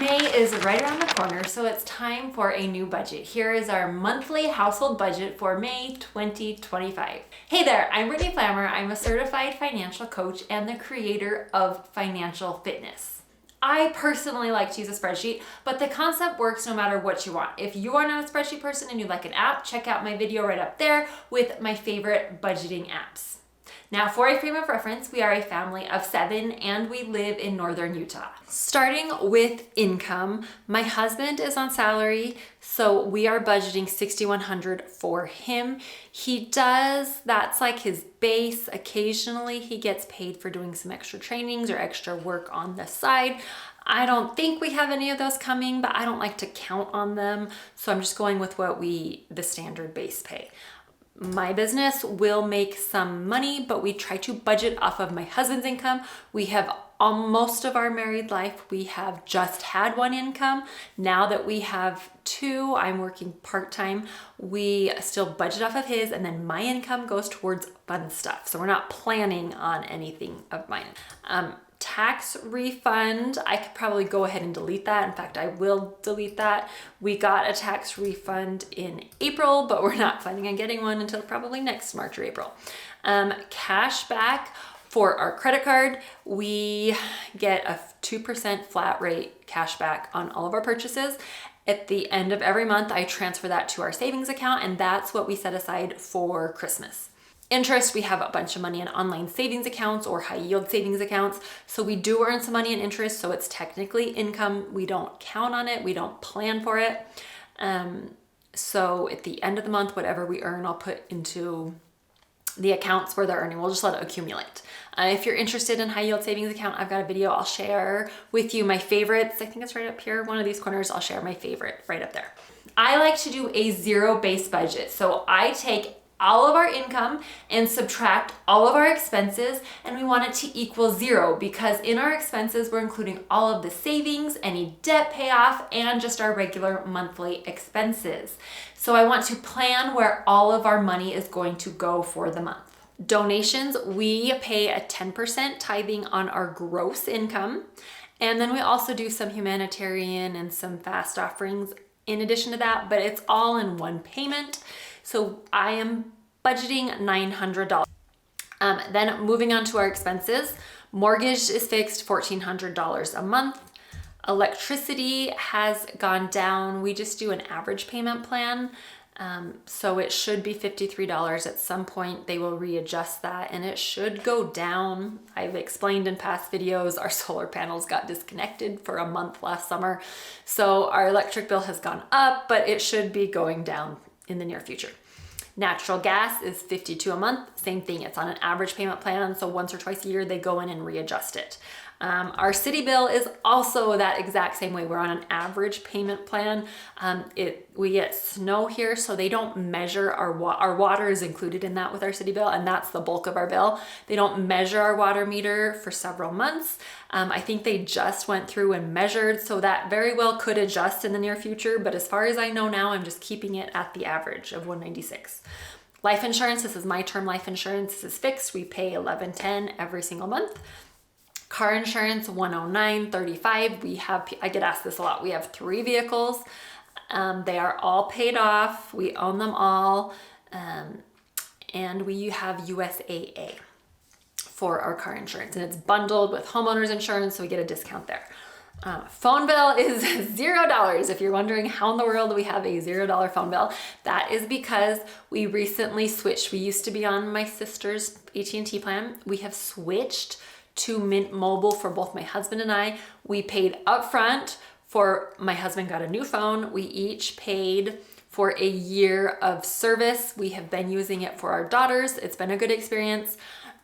May is right around the corner, so it's time for a new budget. Here is our monthly household budget for May 2025. Hey there, I'm Brittany Flammer. I'm a certified financial coach and the creator of Financial Fitness. I personally like to use a spreadsheet, but the concept works no matter what you want. If you are not a spreadsheet person and you like an app, check out my video right up there with my favorite budgeting apps. Now, for a frame of reference, we are a family of 7 and we live in northern Utah. Starting with income, my husband is on salary, so we are budgeting $6,100 for him. That's like his base. Occasionally, he gets paid for doing some extra trainings or extra work on the side. I don't think we have any of those coming, but I don't like to count on them, so I'm just going with the standard base pay. My business will make some money, but we try to budget off of my husband's income. We have most of our married life, we have just had one income. Now that we have two, I'm working part-time. We still budget off of his, and then my income goes towards fun stuff. So we're not planning on anything of mine. Tax refund, I could probably go ahead and delete that. In fact, I will delete that. We got a tax refund in April, but we're not planning on getting one until probably next March or April. Cash back for our credit card, we get a 2% flat rate cash back on all of our purchases. At the end of every month, I transfer that to our savings account, and that's what we set aside for Christmas. Interest, we have a bunch of money in online savings accounts or high yield savings accounts. So we do earn some money in interest. So it's technically income. We don't count on it. We don't plan for it. So at the end of the month, whatever we earn, I'll put into the accounts where they're earning. We'll just let it accumulate. If you're interested in high yield savings account, I've got a video. I'll share with you my favorites. I think it's right up here. One of these corners, I'll share my favorite right up there. I like to do a zero-based budget. So I take all of our income and subtract all of our expenses, and we want it to equal zero because in our expenses, we're including all of the savings, any debt payoff, and just our regular monthly expenses. So I want to plan where all of our money is going to go for the month. Donations, we pay a 10% tithing on our gross income, and then we also do some humanitarian and some fast offerings in addition to that, but it's all in one payment. So I am budgeting $900. Then moving on to our expenses, mortgage is fixed $1,400 a month. Electricity has gone down. We just do an average payment plan. So it should be $53. At some point they will readjust that and it should go down. I've explained in past videos, our solar panels got disconnected for a month last summer. So our electric bill has gone up, but it should be going down in the near future. Natural gas is $52 a month. Same thing, it's on an average payment plan. So once or twice a year, they go in and readjust it. Our city bill is also that exact same way. We're on an average payment plan. We get snow here, so they don't measure our water is included in that with our city bill, and that's the bulk of our bill. They don't measure our water meter for several months. I think they just went through and measured, so that very well could adjust in the near future. But as far as I know now, I'm just keeping it at the average of $196. Life insurance, this is my term life insurance. This is fixed. We pay $11.10 every single month. Car insurance, $109.35. I get asked this a lot. We have 3 vehicles. They are all paid off. We own them all. And we have USAA for our car insurance. And it's bundled with homeowners insurance, so we get a discount there. Phone bill is $0. If you're wondering how in the world we have a $0 phone bill, that is because we recently switched. We used to be on my sister's AT&T plan. We have switched to Mint Mobile for both my husband and I. We paid upfront for my husband got a new phone. We each paid for a year of service. We have been using it for our daughters. It's been a good experience.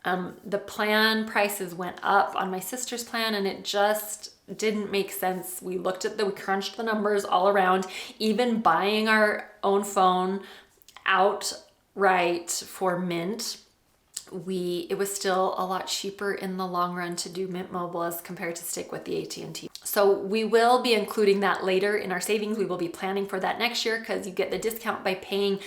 The plan prices went up on my sister's plan and it just didn't make sense. We crunched the numbers all around. Even buying our own phone outright for Mint, it was still a lot cheaper in the long run to do Mint Mobile as compared to stick with the AT&T. So we will be including that later in our savings. We will be planning for that next year because you get the discount by paying,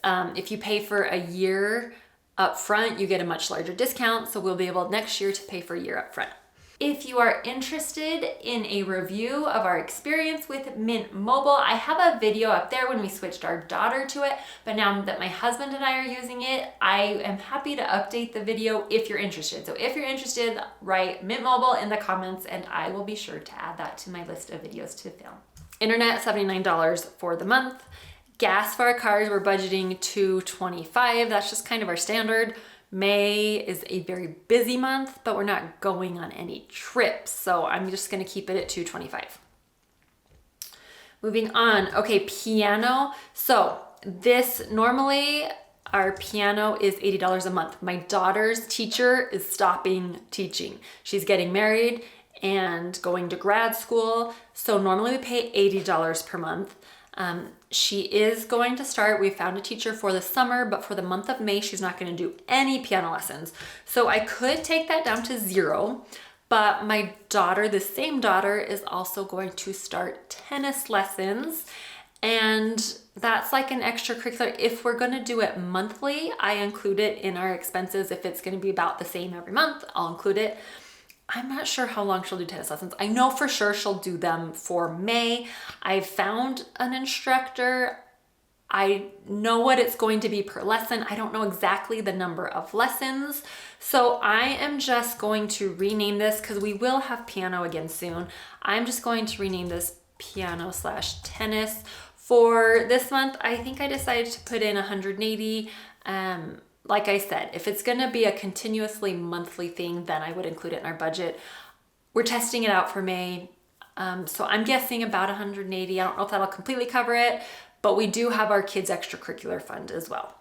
if you pay for a year up front, you get a much larger discount. So we'll be able next year to pay for a year up front. If you are interested in a review of our experience with Mint Mobile, I have a video up there when we switched our daughter to it, but now that my husband and I are using it, I am happy to update the video if you're interested. So if you're interested, write Mint Mobile in the comments and I will be sure to add that to my list of videos to film. Internet, $79 for the month. Gas for our cars, we're budgeting $2.25. That's just kind of our standard. May is a very busy month, but we're not going on any trips, so I'm just gonna keep it at $2.25. Moving on, okay, piano. So this, normally our piano is $80 a month. My daughter's teacher is stopping teaching. She's getting married and going to grad school, so normally we pay $80 per month. She is going to start, we found a teacher for the summer, but for the month of May, she's not going to do any piano lessons. So I could take that down to $0, but my daughter, the same daughter, is also going to start tennis lessons. And that's like an extracurricular. If we're going to do it monthly, I include it in our expenses. If it's going to be about the same every month, I'll include it. I'm not sure how long she'll do tennis lessons. I know for sure she'll do them for May. I've found an instructor. I know what it's going to be per lesson. I don't know exactly the number of lessons. So I am just going to rename this because we will have piano again soon. I'm just going to rename this piano/tennis. For this month, I think I decided to put in 180. Like I said, if it's gonna be a continuously monthly thing, then I would include it in our budget. We're testing it out for May, so I'm guessing about 180. I don't know if that'll completely cover it, but we do have our kids' extracurricular fund as well,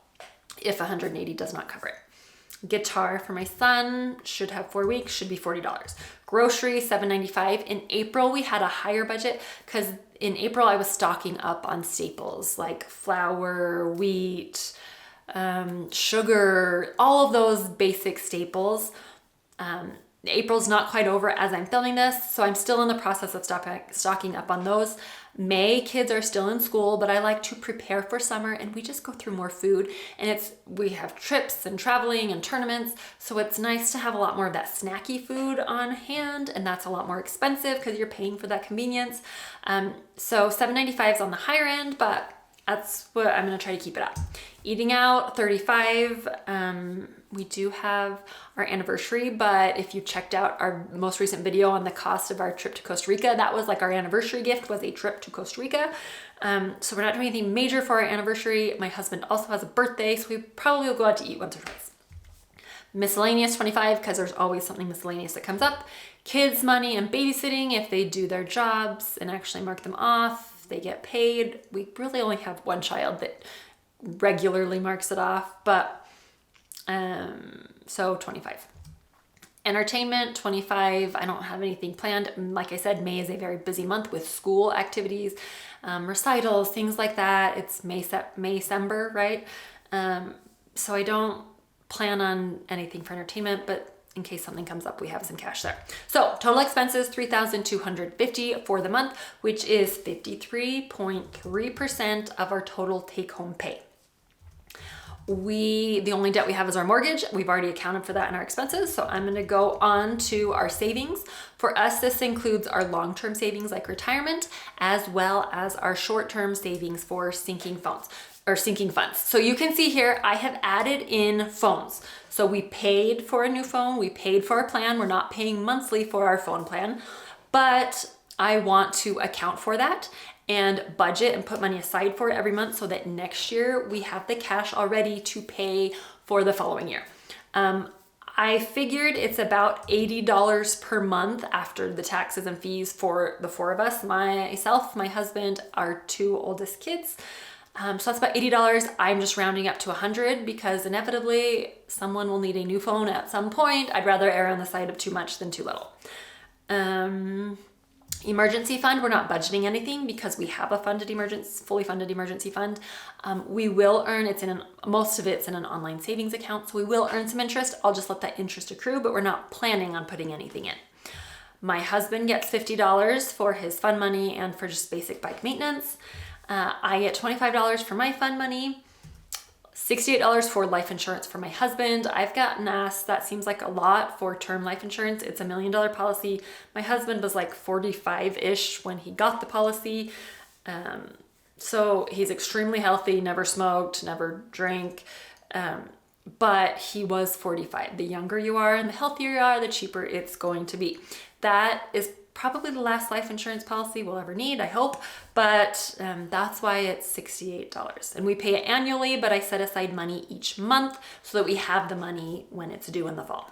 if 180 does not cover it. Guitar for my son, should have 4 weeks, should be $40. Groceries, $7.95. In April, we had a higher budget because in April I was stocking up on staples like flour, wheat, sugar, all of those basic staples. April's not quite over as I'm filming this, so I'm still in the process of stocking up on those. May, kids are still in school, but I like to prepare for summer and we just go through more food, and we have trips and traveling and tournaments, so it's nice to have a lot more of that snacky food on hand, and that's a lot more expensive because you're paying for that convenience. So $7.95 is on the higher end, but that's what I'm gonna try to keep it up. Eating out, $35. We do have our anniversary, but if you checked out our most recent video on the cost of our trip to Costa Rica, that was like our anniversary gift, was a trip to Costa Rica. So we're not doing anything major for our anniversary. My husband also has a birthday, so we probably will go out to eat once or twice. Miscellaneous, $25, because there's always something miscellaneous that comes up. Kids' money and babysitting, if they do their jobs and actually mark them off, they get paid. We really only have one child that regularly marks it off, but so $25. Entertainment, $25. I don't have anything planned. Like I said, May is a very busy month with school activities, recitals, things like that. It's May-cember, right? So I don't plan on anything for entertainment, but in case something comes up, we have some cash there. So total expenses, $3,250 for the month, which is 53.3% of our total take-home pay. The only debt we have is our mortgage. We've already accounted for that in our expenses. So I'm gonna go on to our savings. For us, this includes our long-term savings like retirement, as well as our short-term savings for sinking funds. So you can see here, I have added in phones. So we paid for a new phone, we paid for our plan. We're not paying monthly for our phone plan, but I want to account for that and budget and put money aside for it every month so that next year we have the cash already to pay for the following year. I figured it's about $80 per month after the taxes and fees for the four of us, myself, my husband, our two oldest kids. So that's about $80. I'm just rounding up to 100 because inevitably someone will need a new phone at some point. I'd rather err on the side of too much than too little. Emergency fund, we're not budgeting anything because we have a fully funded emergency fund. We will earn, most of it's in an online savings account, so we will earn some interest. I'll just let that interest accrue, but we're not planning on putting anything in. My husband gets $50 for his fund money and for just basic bike maintenance. I get $25 for my fund money. $68 for life insurance for my husband. I've gotten asked, that seems like a lot for term life insurance. It's $1 million policy. My husband was like 45-ish when he got the policy. So he's extremely healthy, never smoked, never drank, but he was 45. The younger you are and the healthier you are, the cheaper it's going to be. That is probably the last life insurance policy we'll ever need, I hope, but that's why it's $68. And we pay it annually, but I set aside money each month so that we have the money when it's due in the fall.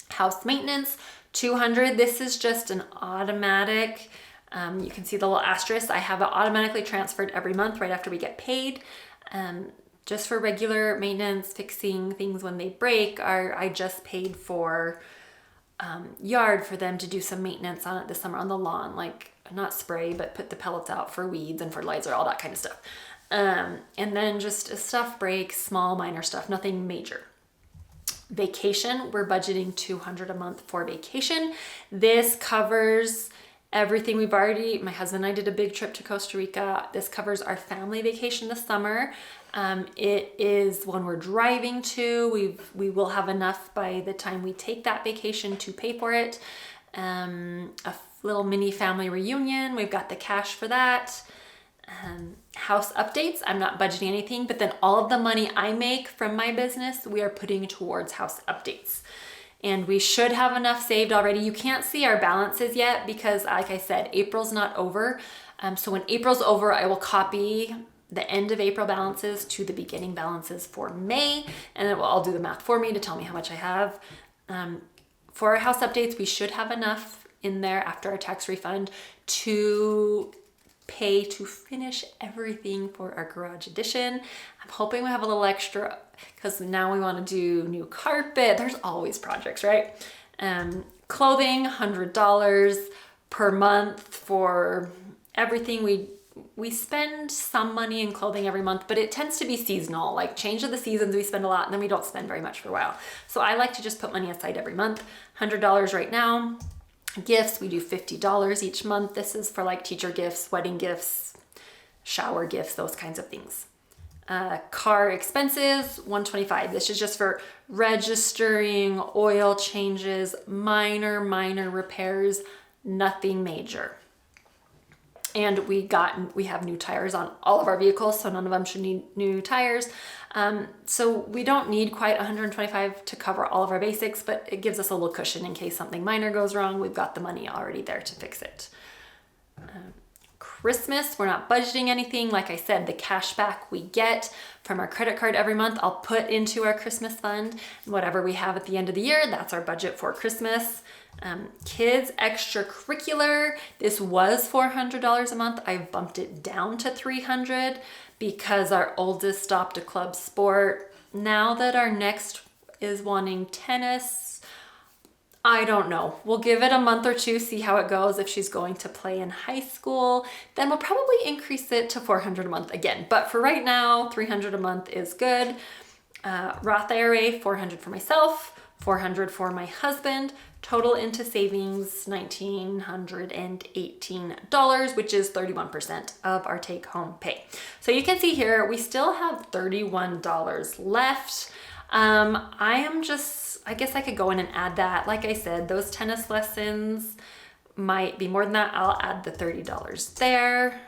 House maintenance, $200. This is just an automatic, you can see the little asterisk. I have it automatically transferred every month right after we get paid. Just for regular maintenance, fixing things when they break. I just paid for yard for them to do some maintenance on it this summer on the lawn, like not spray, but put the pellets out for weeds and fertilizer, all that kind of stuff. And then just stuff breaks, small minor stuff, nothing major. Vacation, we're budgeting $200 a month for vacation. This covers everything we've already, my husband and I did a big trip to Costa Rica. This covers our family vacation this summer. It is when we're driving to, we will have enough by the time we take that vacation to pay for it. A little mini family reunion, we've got the cash for that. House updates, I'm not budgeting anything, but then all of the money I make from my business, we are putting towards house updates. And we should have enough saved already. You can't see our balances yet because, like I said, April's not over. So when April's over, I will copy the end of April balances to the beginning balances for May, and it will all do the math for me to tell me how much I have. For our house updates, we should have enough in there after our tax refund to pay to finish everything for our garage addition. I'm hoping we have a little extra because now we want to do new carpet. There's always projects, right? Clothing, $100 per month for everything. We spend some money in clothing every month, but it tends to be seasonal. Like change of the seasons, we spend a lot and then we don't spend very much for a while. So I like to just put money aside every month. $100 right now. Gifts, we do $50 each month. This is for like teacher gifts, wedding gifts, shower gifts, those kinds of things. Car expenses, $125. This is just for registering, oil changes, minor repairs, nothing major. And we have new tires on all of our vehicles, so none of them should need new tires. So we don't need quite $125 to cover all of our basics, but it gives us a little cushion in case something minor goes wrong. We've got the money already there to fix it. Christmas, we're not budgeting anything. Like I said, the cash back we get from our credit card every month, I'll put into our Christmas fund. Whatever we have at the end of the year, that's our budget for Christmas. Kids extracurricular, this was $400 a month. I bumped it down to $300 because our oldest stopped a club sport. Now that our next is wanting tennis, I don't know. We'll give it a month or two, see how it goes. If she's going to play in high school, then we'll probably increase it to $400 a month again. But for right now, $300 a month is good. Roth IRA, $400 for myself, $400 for my husband. Total into savings, $1,918, which is 31% of our take-home pay. So you can see here, we still have $31 left. I guess I could go in and add that. Like I said, those tennis lessons might be more than that. I'll add the $30 there.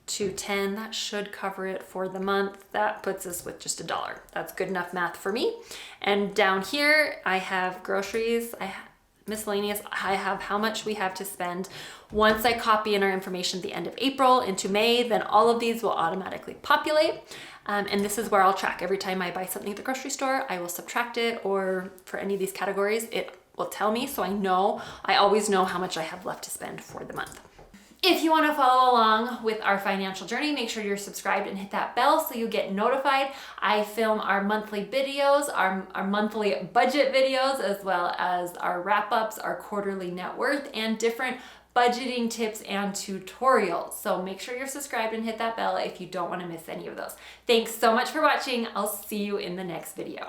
$210, that should cover it for the month. That puts us with just $1. That's good enough math for me. And down here, I have groceries, miscellaneous, I have how much we have to spend. Once I copy in our information at the end of April into May, then all of these will automatically populate. And this is where I'll track. Every time I buy something at the grocery store, I will subtract it, or for any of these categories, it will tell me, so I always know how much I have left to spend for the month. If you want to follow along with our financial journey, make sure you're subscribed and hit that bell so you get notified. I film our monthly videos, our monthly budget videos, as well as our wrap-ups, our quarterly net worth, and different budgeting tips and tutorials. So make sure you're subscribed and hit that bell if you don't want to miss any of those. Thanks so much for watching. I'll see you in the next video.